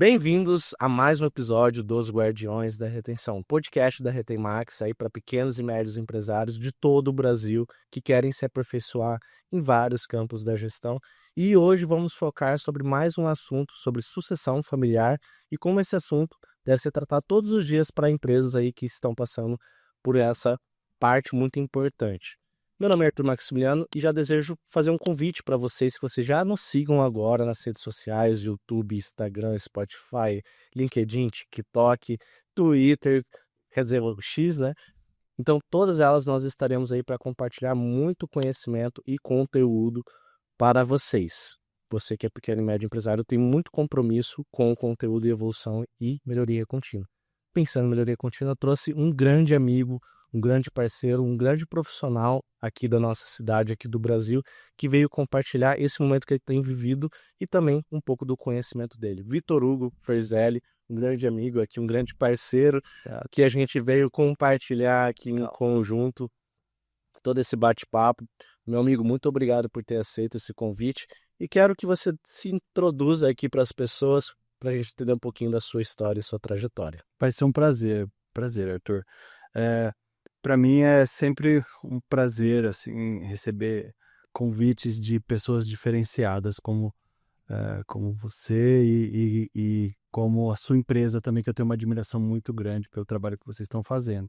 Bem-vindos a mais um episódio dos Guardiões da Retenção, podcast da Retém Max aí para pequenos e médios empresários de todo o Brasil que querem se aperfeiçoar em vários campos da gestão. E hoje vamos focar sobre mais um assunto sobre sucessão familiar e como esse assunto deve ser tratado todos os dias para empresas aí que estão passando por essa parte muito importante. Meu nome é Arthur Maximiliano e já desejo fazer um convite para vocês que vocês já nos sigam agora nas redes sociais, YouTube, Instagram, Spotify, LinkedIn, TikTok, Twitter, quer dizer, o X, né? Então, todas elas nós estaremos aí para compartilhar muito conhecimento e conteúdo para vocês. Você que é pequeno e médio empresário tem muito compromisso com o conteúdo e evolução e melhoria contínua. Pensando em melhoria contínua, eu trouxe um grande amigo, um grande parceiro, um grande profissional aqui da nossa cidade, aqui do Brasil, que veio compartilhar esse momento que ele tem vivido e também um pouco do conhecimento dele. Vitor Hugo Ferzelli, um grande amigo aqui, um grande parceiro, que a gente veio compartilhar aqui em conjunto todo esse bate-papo. Meu amigo, muito obrigado por ter aceito esse convite e quero que você se introduza aqui para as pessoas, para a gente entender um pouquinho da sua história e sua trajetória. Vai ser um prazer, Arthur. Para mim é sempre um prazer assim receber convites de pessoas diferenciadas como você e como a sua empresa também, que eu tenho uma admiração muito grande pelo trabalho que vocês estão fazendo.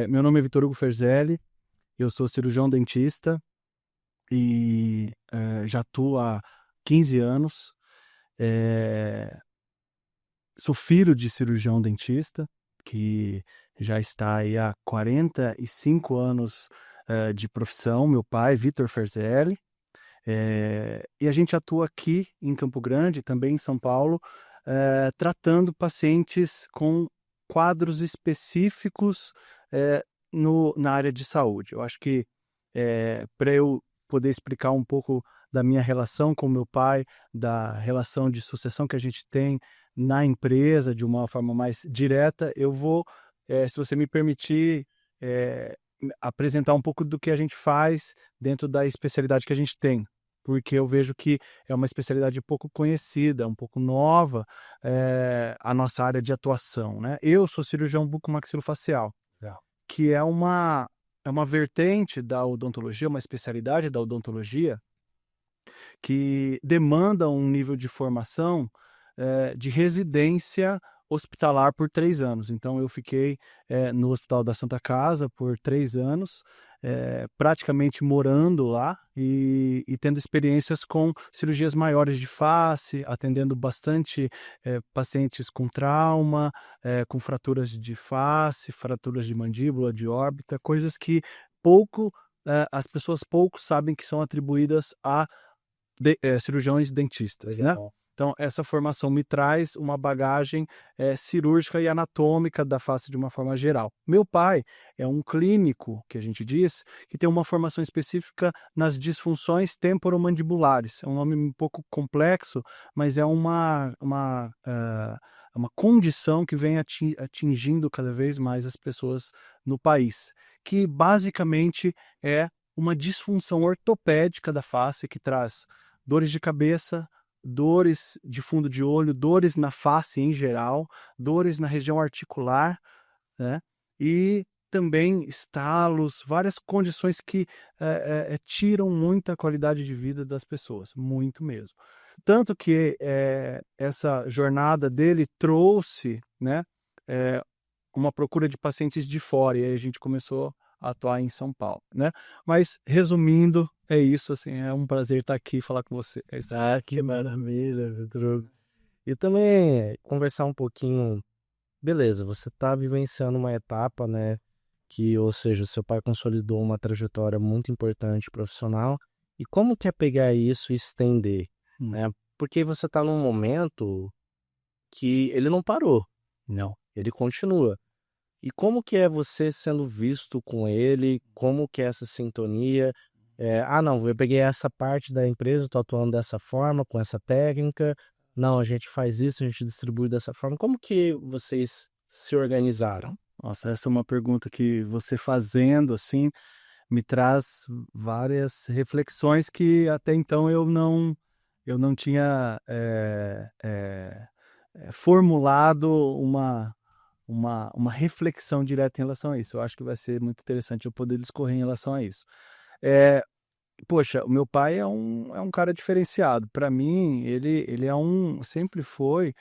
Meu nome é Vitor Hugo Ferzelli, eu sou cirurgião dentista e já atuo há 15 anos. Sou filho de cirurgião dentista, que já está aí há 45 anos, de profissão. Meu pai, Vitor Ferzelli, e a gente atua aqui em Campo Grande, também em São Paulo, tratando pacientes com quadros específicos, na área de saúde. Eu acho que, para eu poder explicar um pouco da minha relação com meu pai, da relação de sucessão que a gente tem na empresa de uma forma mais direta, eu vou, se você me permitir, apresentar um pouco do que a gente faz dentro da especialidade que a gente tem, porque eu vejo que é uma especialidade pouco conhecida, um pouco nova, a nossa área de atuação, né. Eu sou cirurgião bucomaxilofacial, Legal. que é uma vertente da odontologia, uma especialidade da odontologia que demanda um nível de formação, de residência hospitalar por 3 anos. Então eu fiquei, no Hospital da Santa Casa por 3 anos, praticamente morando lá e tendo experiências com cirurgias maiores de face, atendendo bastante, pacientes com trauma, com fraturas de face, fraturas de mandíbula, de órbita, coisas que as pessoas pouco sabem que são atribuídas a cirurgiões dentistas, né. Legal. Então essa formação me traz uma bagagem, cirúrgica e anatômica da face de uma forma geral. Meu pai é um clínico, que a gente diz, que tem uma formação específica nas disfunções temporomandibulares. É um nome um pouco complexo, mas é uma condição que vem atingindo cada vez mais as pessoas no país, que basicamente é uma disfunção ortopédica da face que traz dores de cabeça, dores de fundo de olho, dores na face em geral, dores na região articular, né, e também estalos, várias condições que, tiram muita qualidade de vida das pessoas, muito mesmo. Tanto que, essa jornada dele trouxe, né, eh, uma procura de pacientes de fora, e aí a gente começou a atuar em São Paulo, né. Mas resumindo, é isso, assim, é um prazer estar aqui e falar com você. É isso. Ah, que maravilha, Vitor Hugo. E também conversar um pouquinho, beleza, você está vivenciando uma etapa, né, que, ou seja, seu pai consolidou uma trajetória muito importante profissional, e como que é pegar isso e estender, Hum. né? Porque você está num momento que ele não parou, Não. ele continua. E como que é você sendo visto com ele? Como que é essa sintonia? "Ah, não, eu peguei essa parte da empresa, estou atuando dessa forma, com essa técnica. Não, a gente faz isso, a gente distribui dessa forma". Como que vocês se organizaram? Nossa, essa é uma pergunta que você fazendo, assim, me traz várias reflexões que até então eu não tinha, formulado uma reflexão direta em relação a isso. Eu acho que vai ser muito interessante eu poder discorrer em relação a isso. Poxa, o meu pai é um cara diferenciado. Para mim, ele sempre foi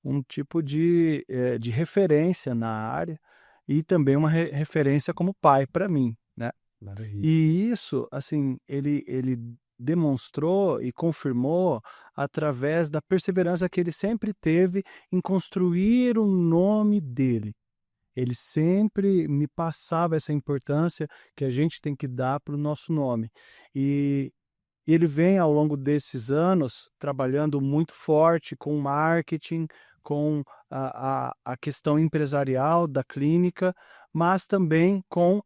um tipo de referência na área e também uma referência como pai para mim, né? Maravilha. E isso, assim, ele demonstrou e confirmou através da perseverança que ele sempre teve em construir o nome dele. Ele sempre me passava essa importância que a gente tem que dar para o nosso nome. E ele vem ao longo desses anos trabalhando muito forte com marketing, com a questão empresarial da clínica, mas também com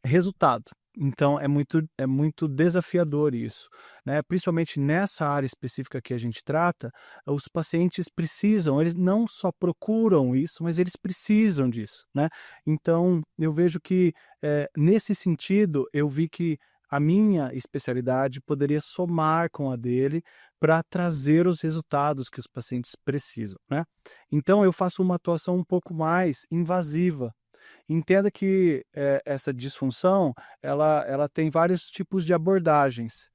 resultado. Então é muito desafiador isso, né? Principalmente nessa área específica que a gente trata, os pacientes precisam, eles não só procuram isso, mas eles precisam disso, né? Então eu vejo que nesse sentido eu vi que a minha especialidade poderia somar com a dele para trazer os resultados que os pacientes precisam, né? Então eu faço uma atuação um pouco mais invasiva. Entenda que essa disfunção, ela tem vários tipos de abordagens.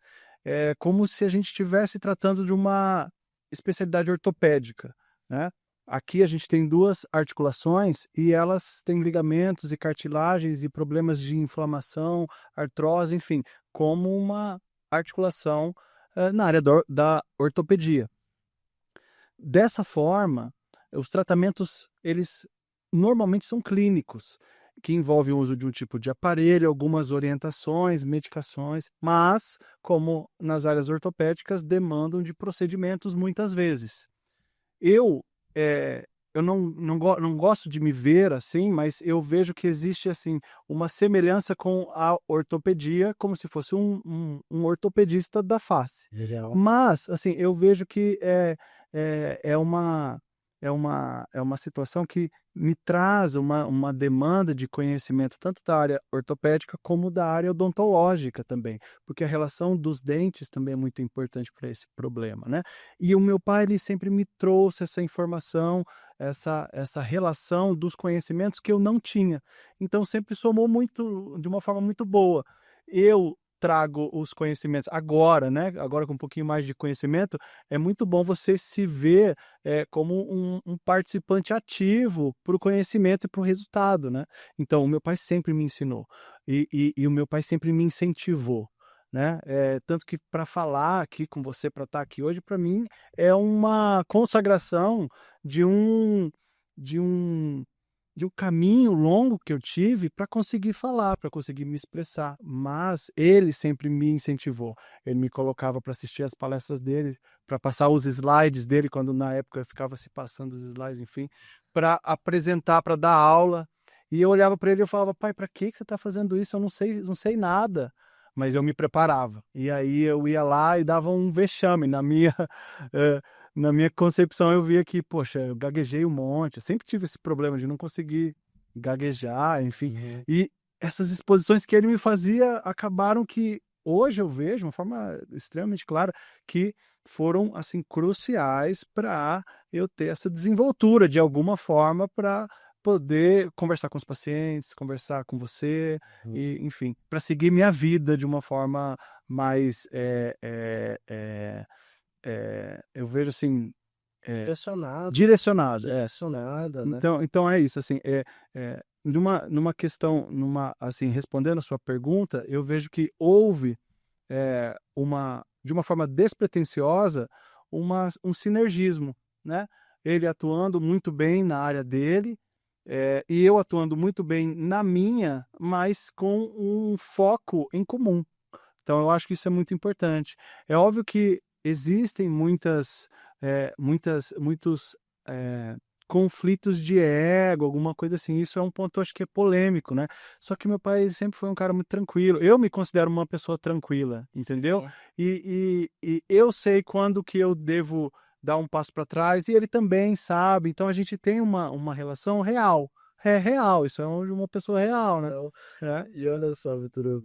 É como se a gente estivesse tratando de uma especialidade ortopédica, né? Aqui a gente tem 2 articulações e elas têm ligamentos e cartilagens e problemas de inflamação, artrose, enfim, como uma articulação, na área da ortopedia. Dessa forma, os tratamentos, eles normalmente são clínicos, que envolvem o uso de um tipo de aparelho, algumas orientações, medicações, mas, como nas áreas ortopédicas, demandam de procedimentos muitas vezes. Eu, eu não gosto de me ver assim, mas eu vejo que existe, assim, uma semelhança com a ortopedia, como se fosse um ortopedista da face. Legal. Mas, assim, eu vejo que é uma situação que me traz uma demanda de conhecimento tanto da área ortopédica como da área odontológica também, porque a relação dos dentes também é muito importante para esse problema, né. E o meu pai, ele sempre me trouxe essa informação, essa relação dos conhecimentos que eu não tinha. Então sempre somou muito de uma forma muito boa. Eu trago os conhecimentos agora, né, agora com um pouquinho mais de conhecimento, é muito bom você se ver, como um participante ativo para o conhecimento e para o resultado, né. Então o meu pai sempre me ensinou, e o meu pai sempre me incentivou, né, tanto que para falar aqui com você, para estar aqui hoje, para mim é uma consagração de um de um de um caminho longo que eu tive para conseguir falar, para conseguir me expressar, mas ele sempre me incentivou. Ele me colocava para assistir as palestras dele, para passar os slides dele, quando na época ficava se passando os slides, enfim, para apresentar, para dar aula. E eu olhava para ele e eu falava: "Pai, para que você está fazendo isso? Eu não sei nada". Mas eu me preparava. E aí eu ia lá e dava um vexame na minha, eh, na minha concepção. Eu via que, poxa, eu gaguejei um monte, eu sempre tive esse problema de não conseguir gaguejar, enfim. Uhum. E essas exposições que ele me fazia acabaram que hoje eu vejo de uma forma extremamente clara que foram, assim, cruciais para eu ter essa desenvoltura de alguma forma para poder conversar com os pacientes, conversar com você Uhum. e, enfim, para seguir minha vida de uma forma mais, eu vejo assim, eh, Direcionado, direcionada, é. direcionada, né. Então é isso, assim, numa questão, assim, respondendo a sua pergunta, eu vejo que houve, de uma forma despretensiosa, um sinergismo, né. Ele atuando muito bem na área dele, e eu atuando muito bem na minha, mas com um foco em comum. Então eu acho que isso é muito importante. É óbvio que existem muitos, eh, conflitos de ego, alguma coisa assim, isso é um ponto, eu acho que é polêmico, né. Só que meu pai sempre foi um cara muito tranquilo, eu me considero uma pessoa tranquila, entendeu. Sim. E eu sei quando que eu devo dar um passo para trás e ele também sabe, então a gente tem uma relação real. É real, isso é uma pessoa real, né. Então, É. e olha só, Vitor,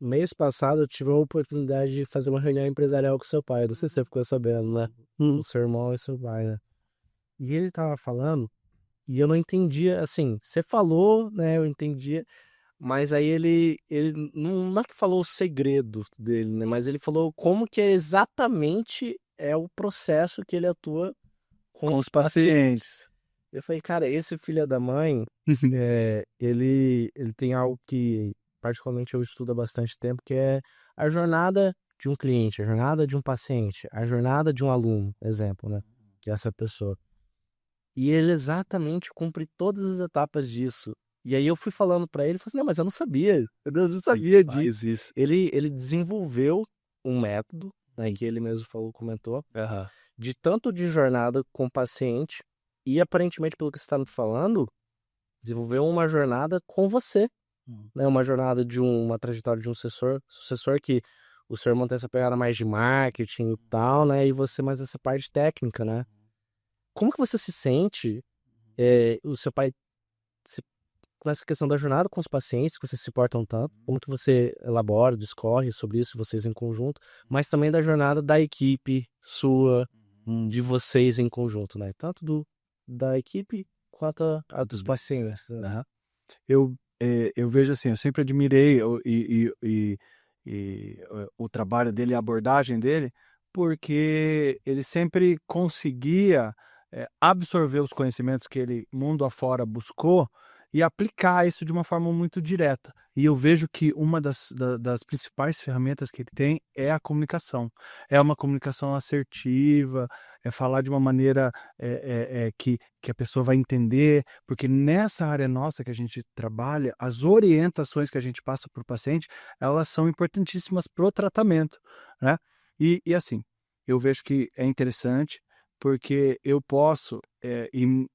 mês passado eu tive a oportunidade de fazer uma reunião empresarial com seu pai, não sei se você ficou sabendo, né, com Uhum. seu irmão e seu pai, né. E ele estava falando, e eu não entendia, assim, você falou, né, eu entendia, mas aí ele não é que falou o segredo dele, né, mas ele falou como que é exatamente é o processo que ele atua com Com os os pacientes. pacientes. Eu falei: "Cara, esse filho da mãe, ele tem algo que particularmente eu estudo há bastante tempo, que é a jornada de um cliente, a jornada de um paciente, a jornada de um aluno", exemplo, né, que é essa pessoa. E ele exatamente cumpre todas as etapas disso. E aí eu fui falando pra ele, ele falou assim: "Não, mas eu não sabia, eu não Ele sabia disso". faz isso. Ele desenvolveu um método, né, que ele mesmo falou, comentou, Aham. de tanto de jornada com o paciente e aparentemente pelo que você está me falando, desenvolveu uma jornada com você, Hum. né, uma jornada de uma trajetória de um sucessor que o senhor mantém essa pegada mais de marketing e tal, né, e você mais essa parte técnica, né. Como que você se sente, o seu pai se com essa questão da jornada com os pacientes, que vocês se portam tanto, como que você elabora, discorre sobre isso, vocês em conjunto, mas também da jornada da equipe sua, de vocês em conjunto, né, tanto da equipe quanto a dos Do pacientes, né. Aham. Eu vejo assim, eu sempre admirei o trabalho dele, a abordagem dele, porque ele sempre conseguia, absorver os conhecimentos que ele mundo afora buscou e aplicar isso de uma forma muito direta. E eu vejo que uma das principais ferramentas que ele tem é a comunicação. É uma comunicação assertiva, é falar de uma maneira, que a pessoa vai entender, porque nessa área nossa que a gente trabalha, as orientações que a gente passa para o paciente, elas são importantíssimas para o tratamento, né. E assim, eu vejo que é interessante, porque eu posso,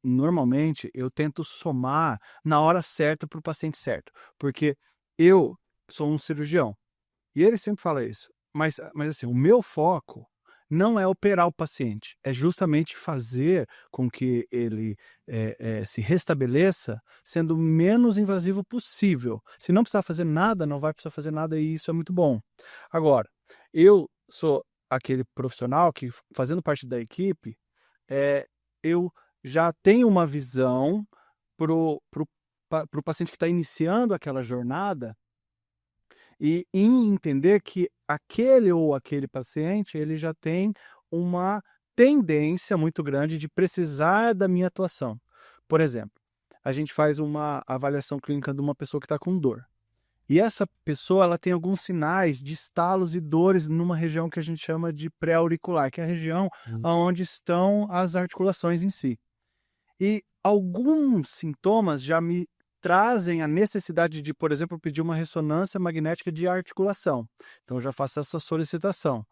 normalmente eu tento somar na hora certa para o paciente certo, porque eu sou um cirurgião, e ele sempre fala isso, mas assim, o meu foco não é operar o paciente, é justamente fazer com que ele, se restabeleça sendo o menos invasivo possível. Se não precisar fazer nada, não vai precisar fazer nada e isso é muito bom. Agora, eu sou aquele profissional que fazendo parte da equipe, eu já tenho uma visão para o paciente que está iniciando aquela jornada e em entender que aquele ou aquele paciente, ele já tem uma tendência muito grande de precisar da minha atuação. Por exemplo, a gente faz uma avaliação clínica de uma pessoa que está com dor. E essa pessoa, ela tem alguns sinais de estalos e dores numa região que a gente chama de pré-auricular, que é a região Hum. onde estão as articulações em si. E alguns sintomas já me trazem a necessidade de, por exemplo, pedir uma ressonância magnética de articulação. Então, eu já faço essa solicitação.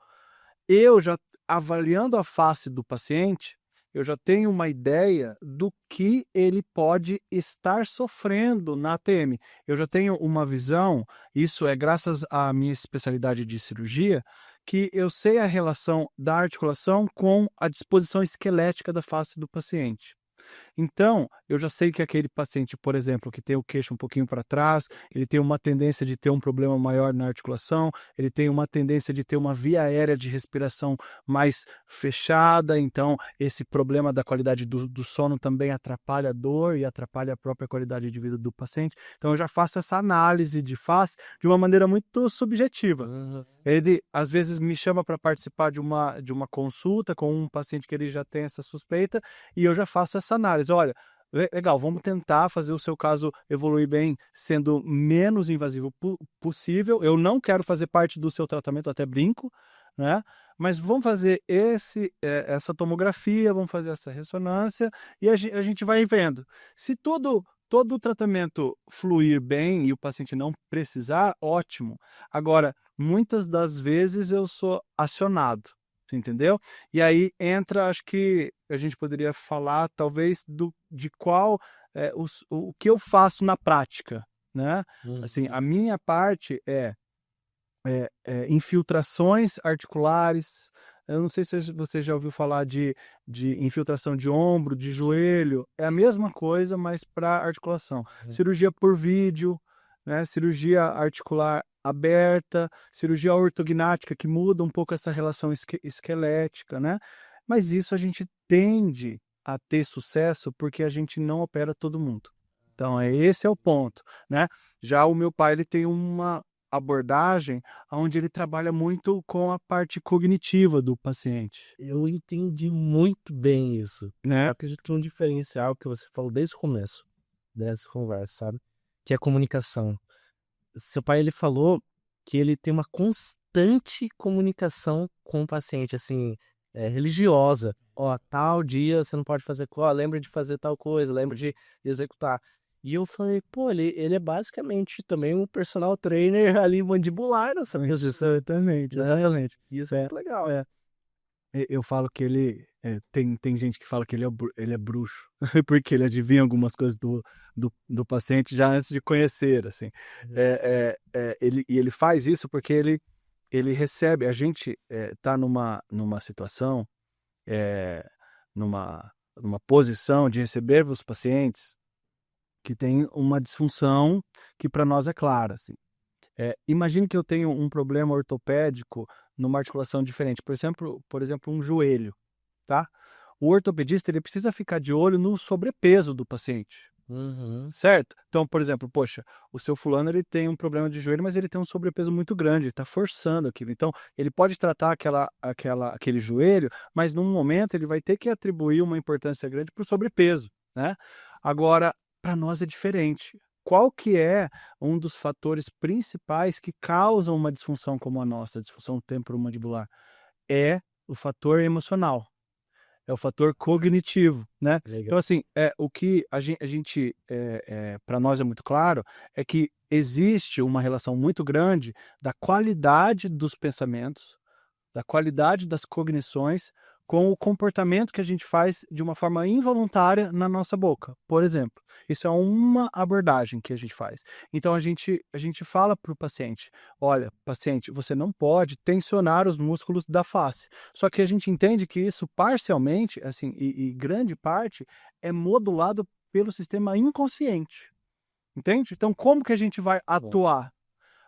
Eu já avaliando a face do paciente, eu já tenho uma ideia do que ele pode estar sofrendo na ATM. Eu já tenho uma visão, isso é graças à minha especialidade de cirurgia, que eu sei a relação da articulação com a disposição esquelética da face do paciente. Então, eu já sei que aquele paciente, por exemplo, que tem o queixo um pouquinho para trás, ele tem uma tendência de ter um problema maior na articulação, ele tem uma tendência de ter uma via aérea de respiração mais fechada, então esse problema da qualidade do sono também atrapalha a dor e atrapalha a própria qualidade de vida do paciente. Então eu já faço essa análise de face de uma maneira muito subjetiva. Aham. Ele, às vezes, me chama para participar de uma consulta com um paciente que ele já tem essa suspeita, e eu já faço essa análise. Olha, legal, vamos tentar fazer o seu caso evoluir bem, sendo menos invasivo possível. Eu não quero fazer parte do seu tratamento, até brinco, né? Mas vamos fazer essa tomografia, vamos fazer essa ressonância e a gente vai vendo. Se todo o tratamento fluir bem e o paciente não precisar, ótimo. Agora, muitas das vezes eu sou acionado, você entendeu? E aí entra, acho que a gente poderia falar talvez de qual o que eu faço na prática, né? Assim, a Uhum. minha parte infiltrações articulares. Eu não sei se você já ouviu falar de infiltração de ombro, de joelho, é a mesma coisa, mas para articulação. Uhum. Cirurgia por vídeo, né, cirurgia articular aberta, cirurgia ortognática que muda um pouco essa relação esquelética, né. Mas isso a gente tende a ter sucesso porque a gente não opera todo mundo. Então, esse é o ponto, né? Já o meu pai, ele tem uma abordagem onde ele trabalha muito com a parte cognitiva do paciente, Eu entendi muito bem isso. Eu né? acredito que um diferencial que você falou desde o começo dessa conversa, sabe? Que é a comunicação. Seu pai, ele falou que ele tem uma constante comunicação com o paciente, assim, religiosa. Ó, tal dia você não pode fazer, ó, lembra de fazer tal coisa, lembra de executar. E eu falei, pô, ele é basicamente também um personal trainer ali mandibular nessa pessoa, Exatamente, né? exatamente. Isso é muito legal. Eu falo que ele tem gente que fala que ele é bruxo, porque ele adivinha algumas coisas do paciente já antes de conhecer, assim. Ele faz isso porque ele recebe, a gente tá numa situação, eh, numa posição de receber os pacientes que tem uma disfunção que para nós é clara, assim. Imagine que eu tenho um problema ortopédico numa articulação diferente, por exemplo, um joelho, tá? O ortopedista, ele precisa ficar de olho no sobrepeso do paciente, Uhum. certo? Então, por exemplo, poxa, o seu fulano, ele tem um problema de joelho, mas ele tem um sobrepeso muito grande, ele está forçando aquilo. Então, ele pode tratar aquele joelho, mas num momento ele vai ter que atribuir uma importância grande para o sobrepeso, né? Agora, para nós é diferente. Qual que é um dos fatores principais que causam uma disfunção como a nossa, a disfunção temporomandibular? É o fator emocional. É o fator cognitivo, né. Legal. Então assim, o que a gente, pra nós é muito claro, é que existe uma relação muito grande da qualidade dos pensamentos, da qualidade das cognições, com o comportamento que a gente faz de uma forma involuntária na nossa boca, por exemplo. Isso é uma abordagem que a gente faz. Então a gente fala para o paciente: "Olha, paciente, você não pode tensionar os músculos da face". Só que a gente entende que isso parcialmente, assim, e grande parte, é modulado pelo sistema inconsciente, entende? Então como que a gente vai Bom. atuar?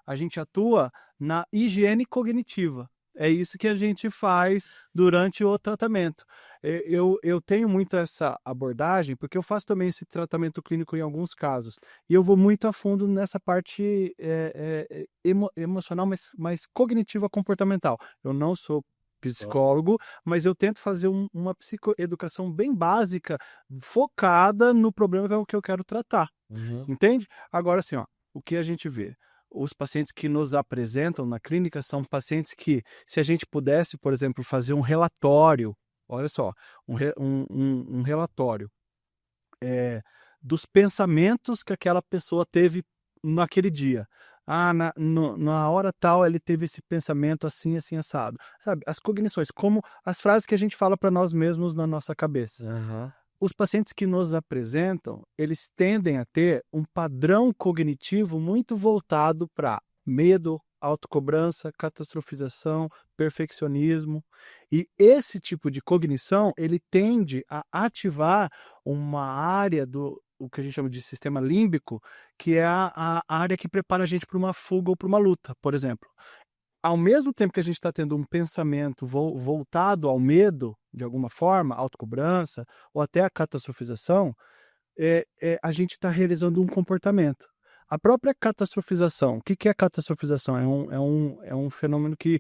A gente atua na higiene cognitiva. É isso que a gente faz durante o tratamento. Eu tenho muito essa abordagem, porque eu faço também esse tratamento clínico em alguns casos, e eu vou muito a fundo nessa parte, emocional, mas cognitiva comportamental. Eu não sou Só. psicólogo, mas eu tento fazer uma psicoeducação bem básica, focada no problema que eu quero tratar, Uhum. entende? Agora assim, ó, o que a gente vê? Os pacientes que nos apresentam na clínica são pacientes que, se a gente pudesse, por exemplo, fazer um relatório, olha só, um relatório, eh, dos pensamentos que aquela pessoa teve naquele dia. Ah, na hora tal ele teve esse pensamento assim, assim, assado. Sabe, as cognições, como as frases que a gente fala para nós mesmos na nossa cabeça. Aham. Os pacientes que nos apresentam, eles tendem a ter um padrão cognitivo muito voltado para medo, autocobrança, catastrofização, perfeccionismo. E esse tipo de cognição, ele tende a ativar uma área do o que a gente chama de sistema límbico, que é a área que prepara a gente para uma fuga ou para uma luta, por exemplo. Ao mesmo tempo que a gente está tendo um pensamento voltado ao medo, de alguma forma, autocobrança ou até a catastrofização, a gente está realizando um comportamento. A própria catastrofização, o que que é catastrofização? É um fenômeno que,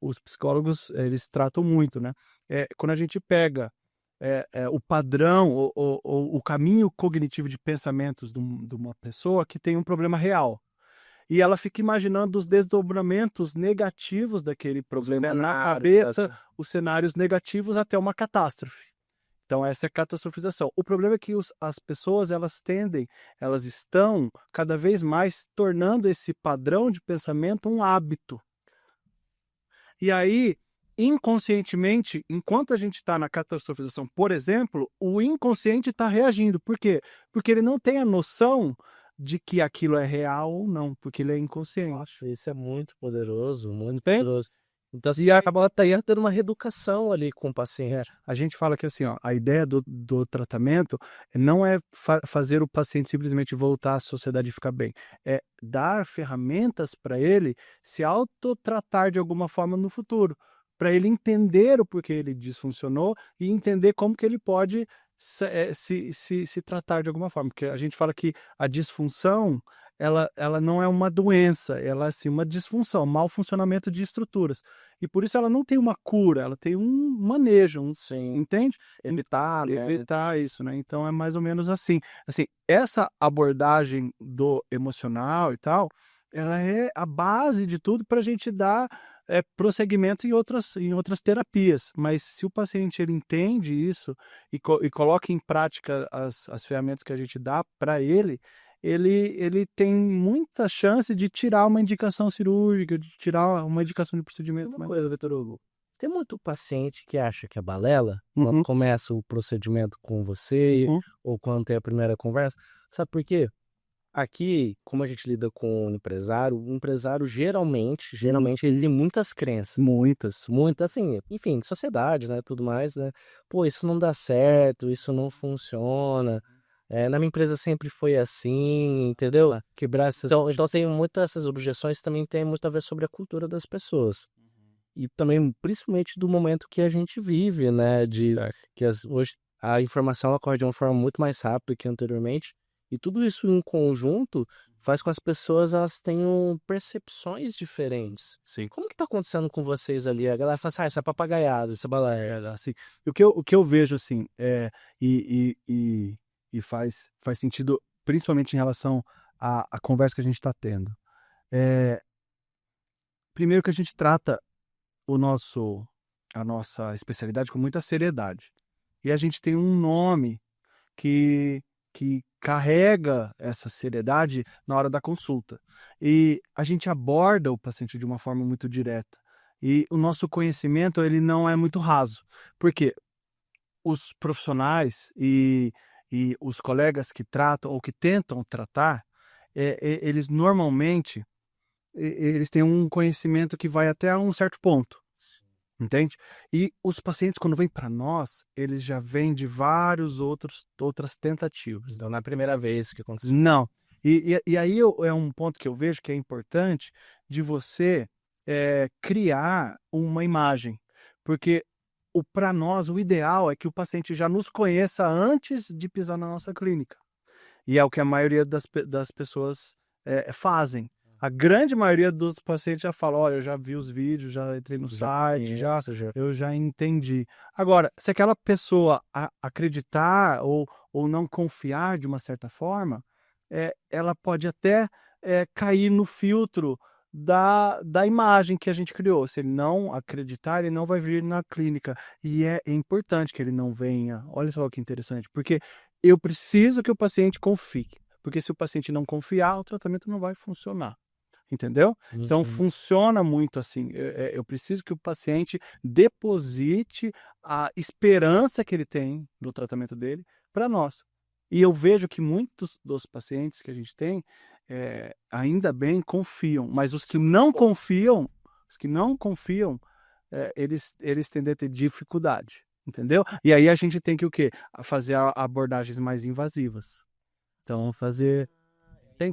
os psicólogos, eles tratam muito, né. Quando a gente pega, o padrão ou o caminho cognitivo de pensamentos de uma pessoa que tem um problema real. E ela fica imaginando os desdobramentos negativos daquele problema na Cenário, cabeça, os cenários negativos até uma catástrofe. Então essa é a catastrofização. O problema é que as pessoas, elas estão cada vez mais tornando esse padrão de pensamento um hábito. E aí, inconscientemente, enquanto a gente está na catastrofização, por exemplo, o inconsciente está reagindo. Por quê? Porque ele não tem a noção de que aquilo é real ou não, porque ele é inconsciente. Nossa, isso é muito poderoso, muito Entende? poderoso. Então você E a acaba até tendo uma reeducação ali com o paciente. a gente fala que assim, ó, a ideia do tratamento não é fazer o paciente simplesmente voltar à sociedade e ficar bem, é dar ferramentas para ele se autotratar de alguma forma no futuro, para ele entender o porquê ele disfuncionou e entender como que ele pode se tratar de alguma forma. Porque a gente fala que a disfunção, ela não é uma doença, ela é assim, uma disfunção, mau funcionamento de estruturas. E por isso ela não tem uma cura, ela tem um manejo, Sim. entende? Evitar, né? Evitar isso, né? Então é mais ou menos assim. Assim, essa abordagem do emocional e tal, ela é a base de tudo para a gente dar prosseguimento em outras terapias. Mas se o paciente ele entende isso e coloca em prática as ferramentas que a gente dá para ele tem muita chance de tirar uma indicação cirúrgica, de tirar uma indicação de procedimento. Uma coisa, Vitor Hugo, tem muito paciente que acha que é balela quando começa o procedimento com você ou quando tem a primeira conversa. Sabe por quê? Aqui, como a gente lida com o empresário geralmente ele tem muitas crenças. Muitas. Muitas, assim, enfim, de sociedade, né, tudo mais, né? Pô, isso não dá certo, isso não funciona. Na minha empresa sempre foi assim, entendeu? Quebrar essas. Então tem muitas essas objeções também tem muito a ver sobre a cultura das pessoas. E também, principalmente do momento que a gente vive, né? Hoje a informação ela corre de uma forma muito mais rápida que anteriormente. E tudo isso em conjunto faz com que as pessoas elas tenham percepções diferentes. Sim. Como que tá acontecendo com vocês ali? A galera fala assim, isso é papagaiado, isso é balela. Assim, o que eu vejo, assim, e faz sentido, principalmente em relação à conversa que a gente está tendo. Primeiro que a gente trata a nossa especialidade com muita seriedade. E a gente tem um nome que carrega essa seriedade na hora da consulta. E a gente aborda o paciente de uma forma muito direta. E o nosso conhecimento ele não é muito raso. Porque os profissionais e os colegas que tratam ou que tentam tratar, eles normalmente eles têm um conhecimento que vai até um certo ponto. Entende? E os pacientes, quando vêm para nós, eles já vêm de outras tentativas. Então não é a primeira vez que aconteceu. Não. E aí é um ponto que eu vejo que é importante de você criar uma imagem. Porque para nós, o ideal é que o paciente já nos conheça antes de pisar na nossa clínica. E é o que a maioria das pessoas fazem. A grande maioria dos pacientes já fala, olha, eu já vi os vídeos, já entrei no site, eu já entendi. Agora, se aquela pessoa acreditar ou não confiar de uma certa forma, ela pode até cair no filtro da imagem que a gente criou. Se ele não acreditar, ele não vai vir na clínica. E é importante que ele não venha. Olha só que interessante, porque eu preciso que o paciente confie. Porque se o paciente não confiar, o tratamento não vai funcionar. Entendeu? Então funciona muito assim. Eu preciso que o paciente deposite a esperança que ele tem no tratamento dele para nós. E eu vejo que muitos dos pacientes que a gente tem, ainda bem, confiam. Mas os que não confiam, eles tendem a ter dificuldade. Entendeu? E aí a gente tem que o quê? Fazer abordagens mais invasivas. Então,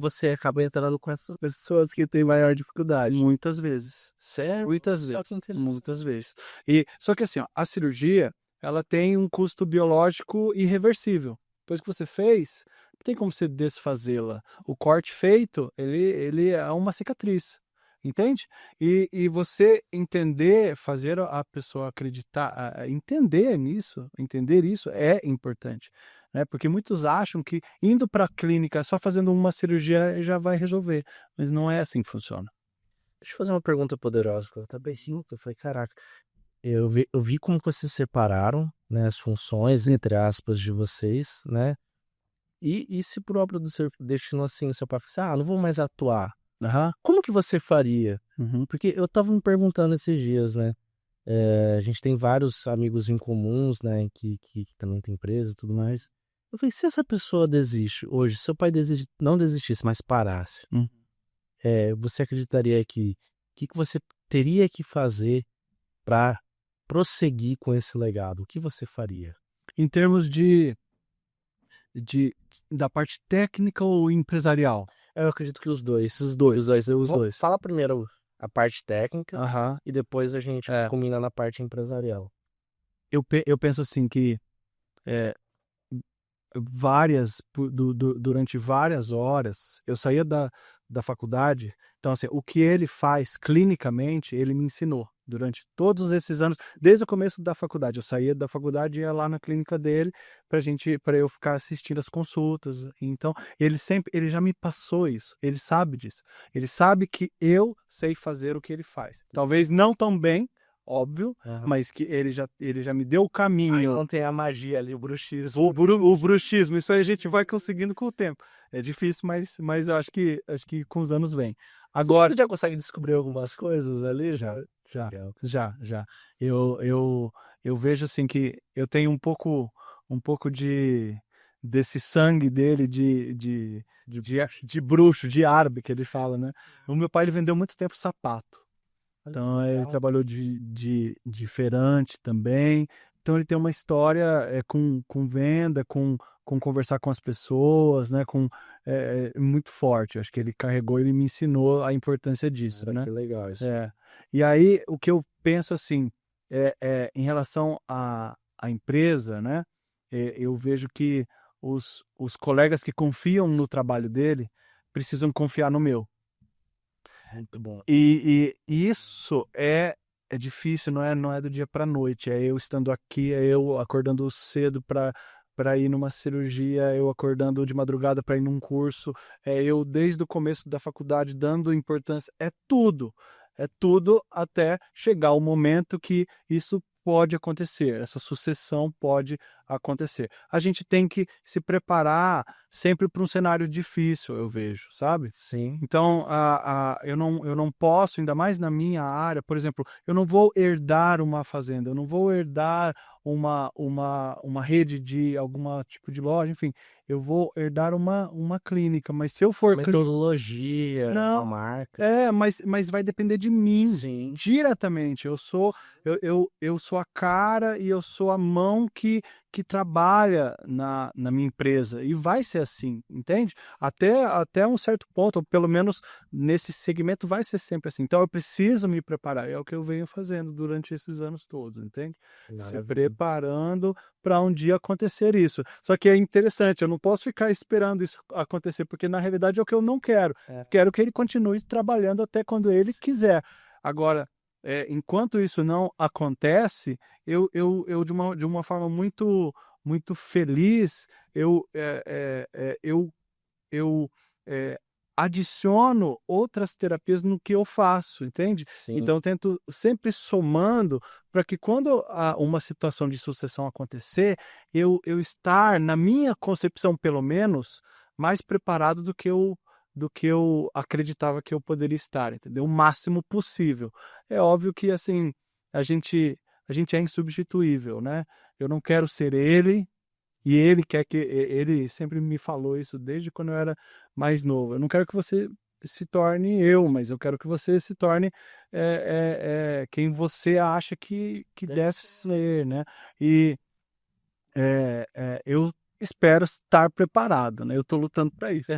Você acaba entrando com essas pessoas que têm maior dificuldade. Muitas vezes. Sério? Muitas vezes. E, só que assim, ó, a cirurgia, ela tem um custo biológico irreversível. Depois que você fez, não tem como você desfazê-la. O corte feito, ele é uma cicatriz. Entende? E você fazer a pessoa acreditar, entender isso é importante. Né? Porque muitos acham que indo para a clínica, só fazendo uma cirurgia já vai resolver. Mas não é assim que funciona. Deixa eu fazer uma pergunta poderosa, porque eu também sim, eu falei, caraca, eu vi como vocês separaram, né, as funções, entre aspas, de vocês, né? E se por obra do seu destino assim, o seu pai falasse, não vou mais atuar. Como que você faria? Porque eu tava me perguntando esses dias, né? A gente tem vários amigos em comuns, né? Que também tem empresa e tudo mais. Eu falei, se essa pessoa desiste hoje, se seu pai não desistisse, mas parasse, você acreditaria que você teria que fazer para prosseguir com esse legado? O que você faria? Em termos da parte técnica ou empresarial? Eu acredito que os dois. Fala primeiro a parte técnica Aham. e depois a gente É. culmina na parte empresarial. Eu penso assim que é, durante várias horas, eu saía da faculdade, então assim, o que ele faz clinicamente, ele me ensinou durante todos esses anos, desde o começo da faculdade. Eu saía da faculdade e ia lá na clínica dele para eu ficar assistindo as consultas. Então, ele já me passou isso, ele sabe disso. Ele sabe que eu sei fazer o que ele faz. Talvez não tão bem, óbvio, Aham. mas que ele já me deu o Aí caminho. não tem a magia ali, o bruxismo. O bruxismo, isso aí a gente vai conseguindo com o tempo. É difícil, mas eu acho que com os anos vem. Agora Você já consegue descobrir algumas coisas ali? já, já, Legal. já. Eu vejo assim que eu tenho um pouco desse sangue dele de bruxo, de árabe que ele fala, né. O meu pai ele vendeu muito tempo sapato. Olha que Então ele legal. trabalhou de feirante também, então ele tem uma história, com venda, com conversar com as pessoas, né, muito forte. Acho que ele carregou, ele me ensinou a importância disso, Cara, né. que legal isso. É. E aí o que eu penso, assim, em relação à empresa, né, eu vejo que os colegas que confiam no trabalho dele, precisam confiar no meu. Muito bom. E isso é difícil, não é do dia para noite, é eu estando aqui, é eu acordando cedo para ir numa cirurgia, eu acordando de madrugada para ir num curso, é eu desde o começo da faculdade dando importância, é tudo até chegar o momento que isso pode acontecer, essa sucessão pode acontecer. A gente tem que se preparar sempre para um cenário difícil, eu vejo, sabe? Sim. Então, eu não posso, ainda mais na minha área, por exemplo, eu não vou herdar uma fazenda, eu não vou herdar uma rede de alguma tipo de loja, enfim, eu vou herdar uma clínica, mas se eu for Metodologia, uma não, marca. mas vai depender de mim, Sim. diretamente. Eu sou a cara e eu sou a mão que trabalha na minha empresa, e vai ser assim, entende? Até um certo ponto, ou pelo menos nesse segmento vai ser sempre assim. Então eu preciso me preparar, é o que eu venho fazendo durante esses anos todos, entende? Se Maravilha. preparando para um dia acontecer isso. Só que é interessante, eu não posso ficar esperando isso acontecer, porque na realidade é o que eu não quero. É. Quero que ele continue trabalhando até quando ele quiser. Agora, enquanto isso não acontece, eu de uma forma muito feliz, eu, eh, adiciono outras terapias no que eu faço, entende? Sim. Então eu tento sempre somando para que quando uma situação de sucessão acontecer, eu estar, na minha concepção pelo menos, mais preparado do que eu acreditava que eu poderia estar, entendeu? O máximo possível. É óbvio que, assim, a gente é insubstituível, né? Eu não quero ser ele, e ele quer que ele sempre me falou isso desde quando eu era mais novo: "Eu não quero que você se torne eu, mas eu quero que você se torne, quem você acha que Deve deve ser. ser", né. E, eu espero estar preparado, né, eu estou lutando para isso.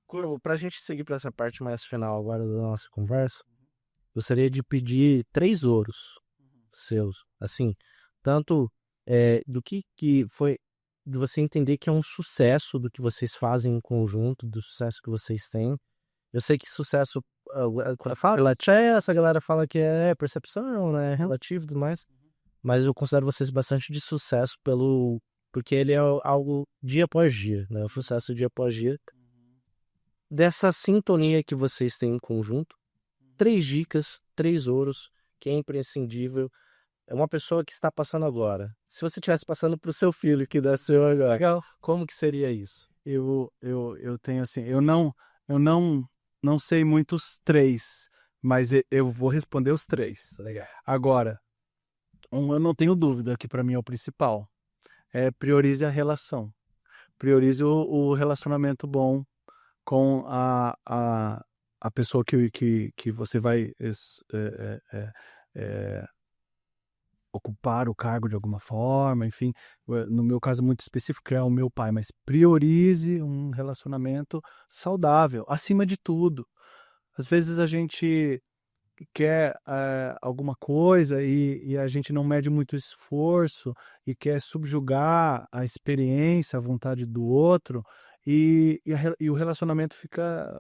Corvo, pra gente seguir para essa parte mais final agora da nossa conversa, gostaria de pedir 3 ouros seus, assim, tanto, do que foi de você entender que é um sucesso do que vocês fazem em conjunto, do sucesso que vocês têm. Eu sei que sucesso, quando fala relativo, essa galera fala que é percepção, né, é relativo e tudo mais, mas eu considero vocês bastante de sucesso porque ele é algo dia após dia, né, o sucesso dia após dia. Dessa sintonia que vocês têm em conjunto, 3 dicas, 3 ouros, que é imprescindível. É uma pessoa que está passando agora. Se você estivesse passando para o seu filho que nasceu agora, Legal. como que seria isso? Eu tenho, assim, eu não sei muitos 3, mas eu vou responder os 3. Legal. Agora, eu não tenho dúvida que para mim é o principal, priorize a relação, priorize o relacionamento bom com a pessoa que você vai ocupar o cargo de alguma forma, enfim, no meu caso muito específico, que é o meu pai, mas priorize um relacionamento saudável, acima de tudo. Às vezes a gente quer alguma coisa e a gente não mede muito esforço e quer subjugar a experiência, a vontade do outro, e o relacionamento fica,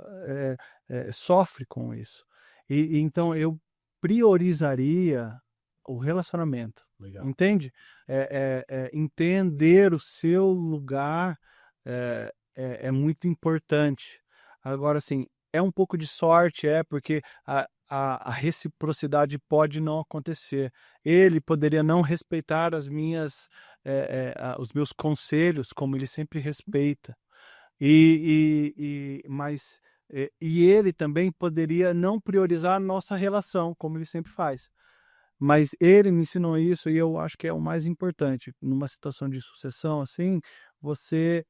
sofre com isso. E então eu priorizaria o relacionamento, Legal. entende? Entender o seu lugar é muito importante. Agora, assim, é um pouco de sorte, porque a reciprocidade pode não acontecer. Ele poderia não respeitar os meus conselhos, como ele sempre respeita. Mas ele também poderia não priorizar a nossa relação, como ele sempre faz. Mas ele me ensinou isso e eu acho que é o mais importante. Numa situação de sucessão assim, você,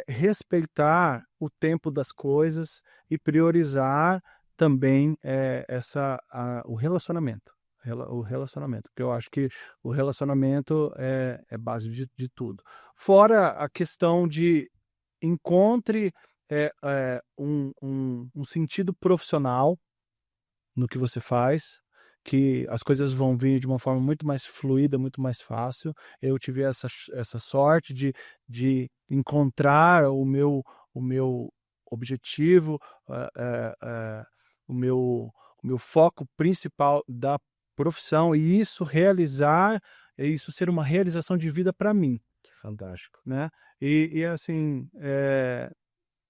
respeitar o tempo das coisas e priorizar também, o relacionamento. O relacionamento, porque eu acho que o relacionamento é base de tudo. Fora a questão de encontre, um sentido profissional no que você faz, que as coisas vão vir de uma forma muito mais fluida, muito mais fácil. Eu tive essa sorte de encontrar o meu objetivo, o meu foco principal da profissão e isso ser uma realização de vida para mim, Que fantástico. né. E assim,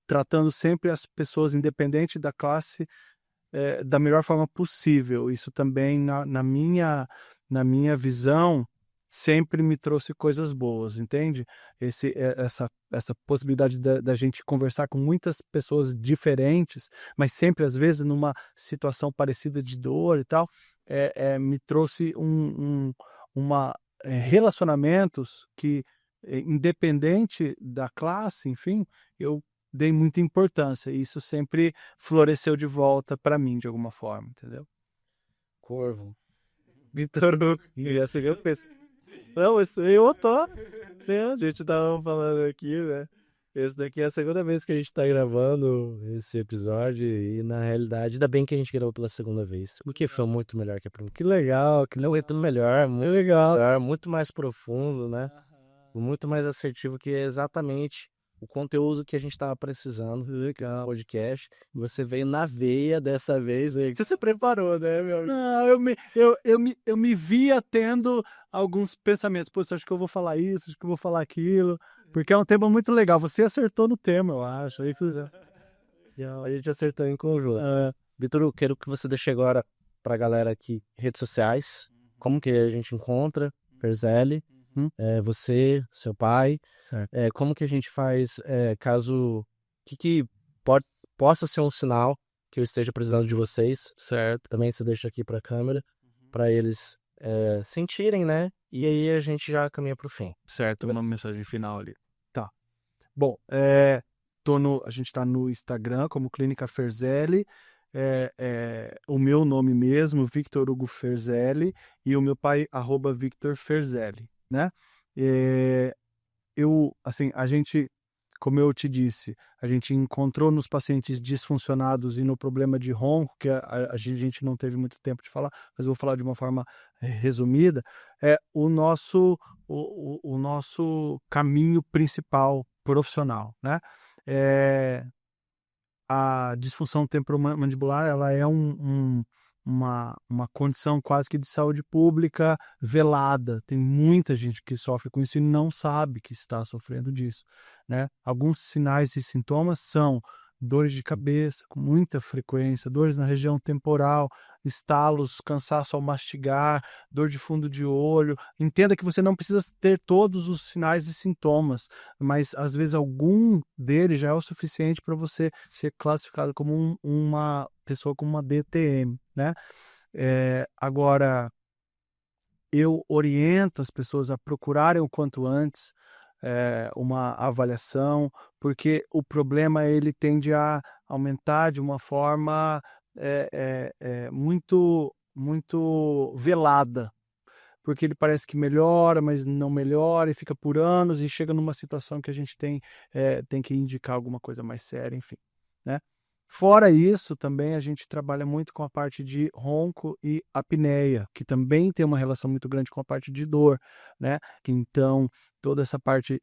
tratando sempre as pessoas independente da classe da melhor forma possível. Isso também na minha visão, sempre me trouxe coisas boas, entende? Essa possibilidade da gente conversar com muitas pessoas diferentes, mas sempre, às vezes, numa situação parecida de dor e tal, me trouxe relacionamentos que, independente da classe, enfim, eu dei muita importância, e isso sempre floresceu de volta para mim de alguma forma, entendeu? Corvo. Vitor Hugo. E essa que eu penso. Não, eu tô, né? A gente tava falando aqui, né? Esse daqui é a segunda vez que a gente tá gravando esse episódio e na realidade, ainda bem que a gente gravou pela segunda vez, porque foi muito melhor que a primeira. Que legal, que não é tudo melhor, muito legal, muito mais profundo, né? Muito mais assertivo, que é exatamente o conteúdo que a gente estava precisando no podcast. Você veio na veia dessa vez. Você se preparou, né, meu amigo? Não, eu me via tendo alguns pensamentos. Pô, acho que eu vou falar isso, acho que eu vou falar aquilo, porque é um tema muito legal. Você acertou no tema, eu acho. A gente acertou em conjunto. Vitor, eu quero que você deixe agora para a galera aqui redes sociais. Como que a gente encontra Ferzelli? Você, seu pai. Certo. Como que a gente faz caso que pode, possa ser um sinal que eu esteja precisando de vocês? Certo. Também se deixa aqui para a câmera, para eles sentirem, né? E aí a gente já caminha para o fim. Certo, uma mensagem final ali. Tá. Bom, a gente está no Instagram como Clínica Ferzelli, o meu nome mesmo, Victor Hugo Ferzelli, e o meu pai, @Victor Ferzelli, né? Assim, como eu te disse, a gente encontrou nos pacientes disfuncionados e no problema de ronco, que a gente não teve muito tempo de falar, mas eu vou falar de uma forma resumida, o nosso caminho principal profissional, né? A disfunção temporomandibular, ela é uma condição quase que de saúde pública velada. Tem muita gente que sofre com isso e não sabe que está sofrendo disso, né? Alguns sinais e sintomas são dores de cabeça com muita frequência, dores na região temporal, estalos, cansaço ao mastigar, dor de fundo de olho. Entenda que você não precisa ter todos os sinais e sintomas, mas às vezes algum deles já é o suficiente para você ser classificado como uma pessoa com uma DTM, né? Agora, eu oriento as pessoas a procurarem o quanto antes uma avaliação, porque o problema ele tende a aumentar de uma forma muito velada, porque ele parece que melhora, mas não melhora e fica por anos e chega numa situação que a gente tem que indicar alguma coisa mais séria, enfim, né? Fora isso, também a gente trabalha muito com a parte de ronco e apneia, que também tem uma relação muito grande com a parte de dor, né? Então, toda essa parte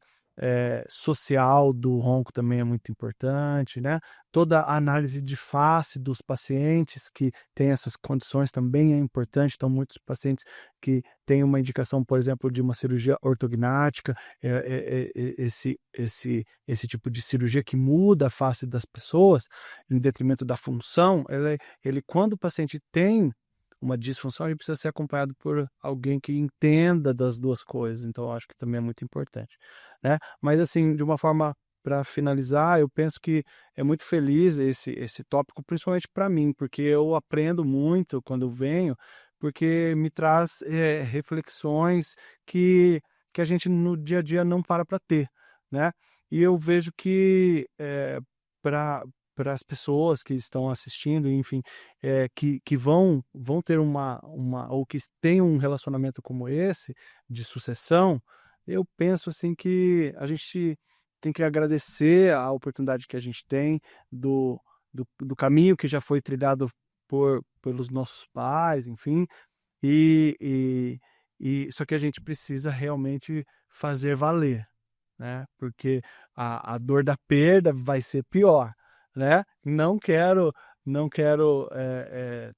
social do ronco também é muito importante, né? Toda a análise de face dos pacientes que têm essas condições também é importante. Então, muitos pacientes que têm uma indicação, por exemplo, de uma cirurgia ortognática, esse tipo de cirurgia que muda a face das pessoas em detrimento da função, ele quando o paciente tem uma disfunção, ele precisa ser acompanhado por alguém que entenda das duas coisas, então eu acho que também é muito importante, né. Mas assim, de uma forma para finalizar, eu penso que é muito feliz esse tópico, principalmente para mim, porque eu aprendo muito quando eu venho, porque me traz, reflexões que a gente no dia a dia não para ter, né. E eu vejo que, para as pessoas que estão assistindo, enfim, que vão ter uma ou que têm um relacionamento como esse, de sucessão, eu penso assim que a gente tem que agradecer a oportunidade que a gente tem, do caminho que já foi trilhado pelos nossos pais, enfim, e e só que a gente precisa realmente fazer valer, né, porque a dor da perda vai ser pior, né. Não quero,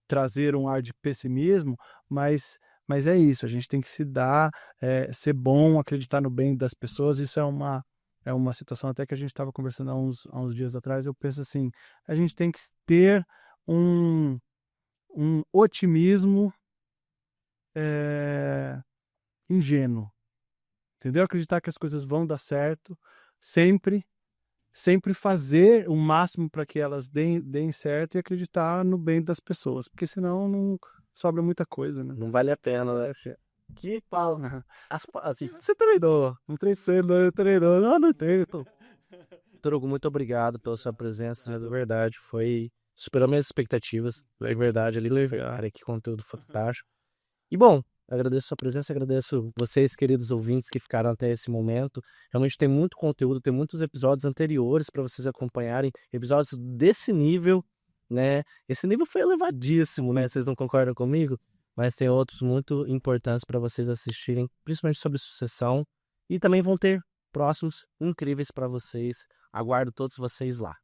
trazer um ar de pessimismo, mas é isso, a gente tem que se dar, ser bom, acreditar no bem das pessoas, isso é uma situação até que a gente estava conversando há uns dias atrás, eu penso assim, a gente tem que ter um otimismo, eh, ingênuo, entendeu? Acreditar que as coisas vão dar certo, sempre. Sempre fazer o máximo para que elas deem certo e acreditar no bem das pessoas, porque senão não sobra muita coisa, né. Não vale a pena, né? Que pau. Assim, Você treinou, não treinou, não, não treino. Doutor Hugo, muito obrigado pela sua presença, de verdade, superou minhas expectativas, é verdade, ali, cara, que conteúdo fantástico. E bom, agradeço a sua presença, agradeço vocês, queridos ouvintes, que ficaram até esse momento. Realmente tem muito conteúdo, tem muitos episódios anteriores para vocês acompanharem, episódios desse nível, né? Esse nível foi elevadíssimo, né? Vocês não concordam comigo? Mas tem outros muito importantes para vocês assistirem, principalmente sobre sucessão. E também vão ter próximos incríveis para vocês. Aguardo todos vocês lá.